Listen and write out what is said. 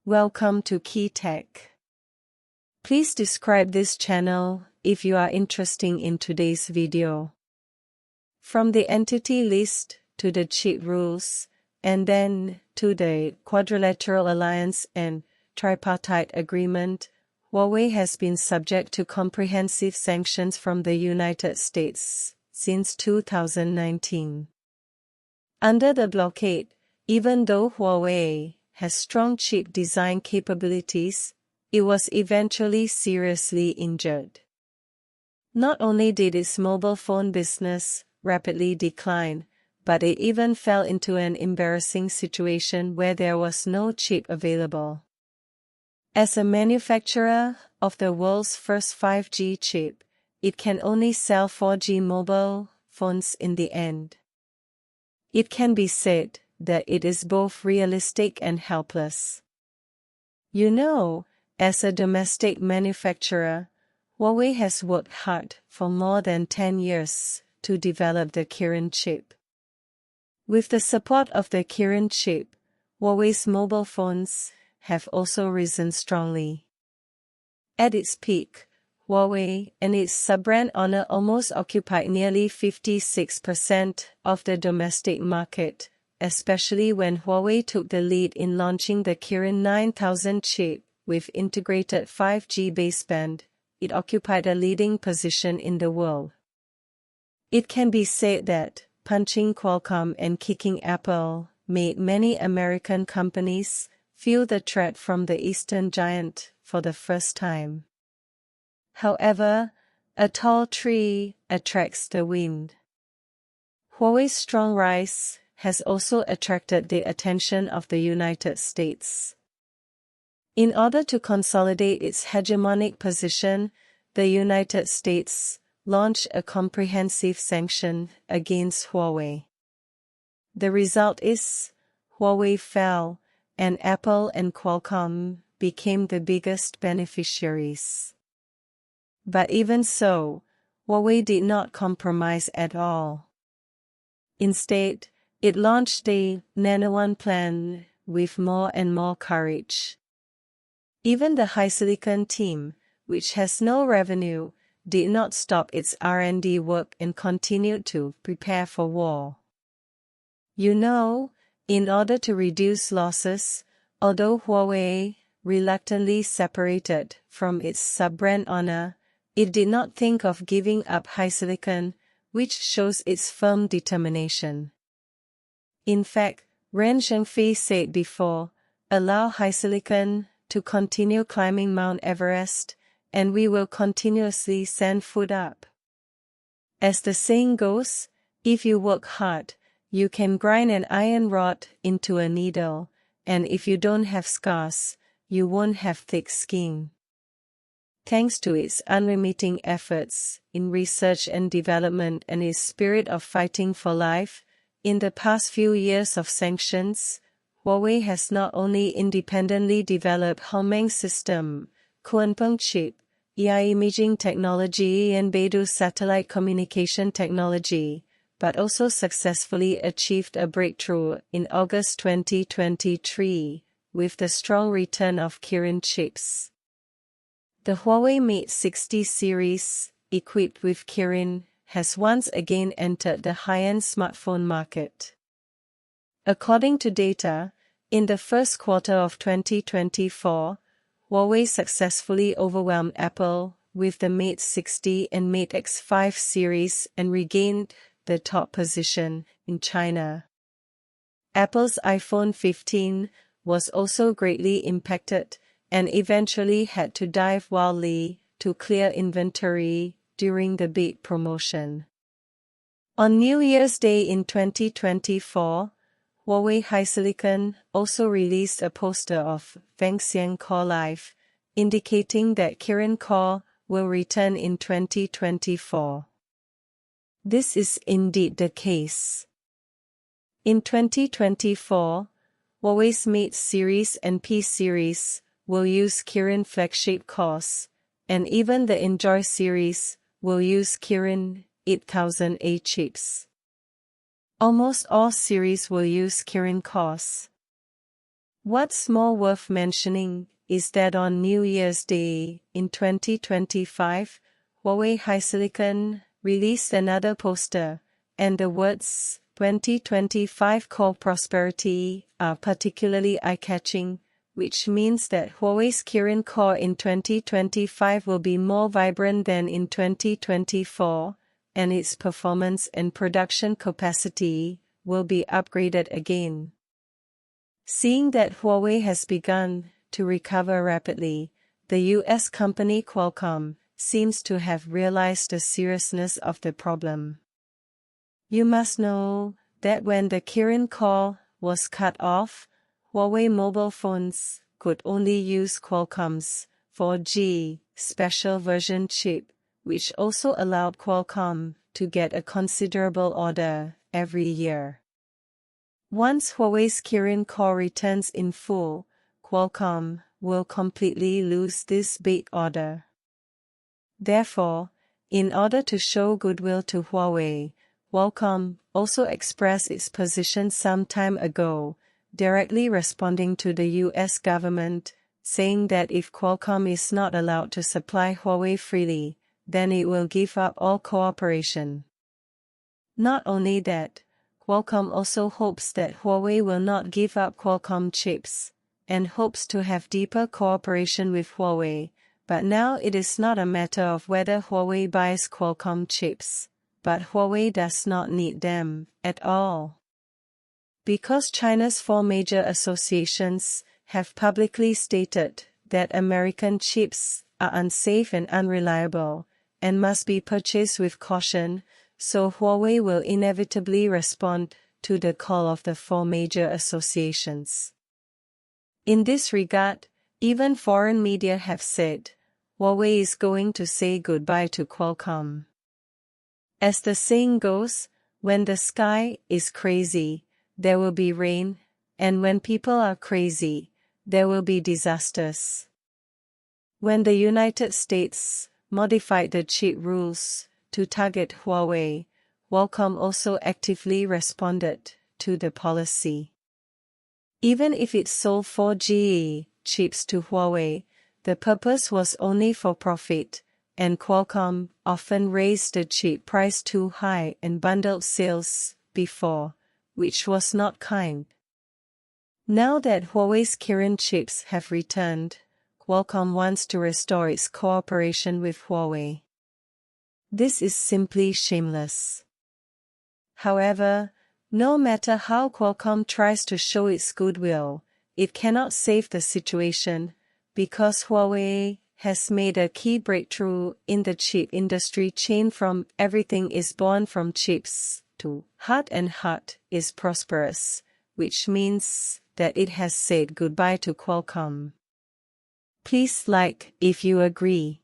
Welcome to Key Tech. Please describe this channel if you are interested in today's video. From the entity list to the chip rules, and then to the quadrilateral alliance and tripartite agreement, Huawei has been subject to comprehensive sanctions from the United States since 2019. Under the blockade, even though Huawei has strong chip design capabilities, it was eventually seriously injured. Not only did its mobile phone business rapidly decline, but it even fell into an embarrassing situation where there was no chip available. As a manufacturer of the world's first 5G chip, it can only sell 4G mobile phones in the end. It can be said that it is both realistic and helpless. As a domestic manufacturer, Huawei has worked hard for more than 10 years to develop the Kirin chip. With the support of the Kirin chip, Huawei's mobile phones have also risen strongly. At its peak, Huawei and its sub-brand Honor almost occupied nearly 56% of the domestic market, especially when Huawei took the lead in launching the Kirin 9000 chip with integrated 5G baseband. It occupied a leading position in the world. It can be said that punching Qualcomm and kicking Apple made many American companies feel the threat from the Eastern giant for the first time. However, a tall tree attracts the wind. Huawei's strong rise has also attracted the attention of the United States. In order to consolidate its hegemonic position, the United States launched a comprehensive sanction against Huawei. The result is, Huawei fell, and Apple and Qualcomm became the biggest beneficiaries. But even so, Huawei did not compromise at all. Instead, it launched the Nano One plan with more and more courage. Even the HiSilicon team, which has no revenue, did not stop its R&D work and continued to prepare for war. In order to reduce losses, although Huawei reluctantly separated from its sub-brand Honor, it did not think of giving up HiSilicon, which shows its firm determination. In fact, Ren Zhengfei said before, "Allow HiSilicon to continue climbing Mount Everest, and we will continuously send food up." As the saying goes, if you work hard, you can grind an iron rod into a needle, and if you don't have scars, you won't have thick skin. Thanks to its unremitting efforts in research and development and its spirit of fighting for life, in the past few years of sanctions, Huawei has not only independently developed Hongmeng system, Quanpeng chip, AI imaging technology and Beidou satellite communication technology, but also successfully achieved a breakthrough in August 2023, with the strong return of Kirin chips. The Huawei Mate 60 series, equipped with Kirin, has once again entered the high-end smartphone market. According to data, in the first quarter of 2024, Huawei successfully overwhelmed Apple with the Mate 60 and Mate X5 series and regained the top position in China. Apple's iPhone 15 was also greatly impacted and eventually had to dive wildly to clear inventory during the big promotion. On New Year's Day in 2024, Huawei HiSilicon also released a poster of Vangxiang Core Life, indicating that Kirin Core will return in 2024. This is indeed the case. In 2024, Huawei's Mate series and P series will use Kirin flagship cores, and even the Enjoy series will use Kirin 8000A chips. Almost all series will use Kirin cores. What's more worth mentioning is that on New Year's Day in 2025, Huawei HiSilicon released another poster, and the words 2025 Core Prosperity are particularly eye-catching, which means that Huawei's Kirin Core in 2025 will be more vibrant than in 2024, and its performance and production capacity will be upgraded again. Seeing that Huawei has begun to recover rapidly, the US company Qualcomm seems to have realized the seriousness of the problem. You must know that when the Kirin Core was cut off, Huawei mobile phones could only use Qualcomm's 4G special version chip, which also allowed Qualcomm to get a considerable order every year. Once Huawei's Kirin Core returns in full, Qualcomm will completely lose this big order. Therefore, in order to show goodwill to Huawei, Qualcomm also expressed its position some time ago, directly responding to the US government, saying that if Qualcomm is not allowed to supply Huawei freely, then it will give up all cooperation. Not only that, Qualcomm also hopes that Huawei will not give up Qualcomm chips, and hopes to have deeper cooperation with Huawei, but now it is not a matter of whether Huawei buys Qualcomm chips, but Huawei does not need them at all. Because China's 4 major associations have publicly stated that American chips are unsafe and unreliable, and must be purchased with caution, so Huawei will inevitably respond to the call of the 4 major associations. In this regard, even foreign media have said, Huawei is going to say goodbye to Qualcomm. As the saying goes, when the sky is crazy, there will be rain, and when people are crazy, there will be disasters. When the United States modified the chip rules to target Huawei, Qualcomm also actively responded to the policy. Even if it sold 4G chips to Huawei, the purpose was only for profit, and Qualcomm often raised the chip price too high and bundled sales before, which was not kind. Now that Huawei's Kirin chips have returned, Qualcomm wants to restore its cooperation with Huawei. This is simply shameless. However, no matter how Qualcomm tries to show its goodwill, it cannot save the situation, because Huawei has made a key breakthrough in the chip industry chain from everything is born from chips to heart and heart is prosperous, which means that it has said goodbye to Qualcomm. Please like if you agree.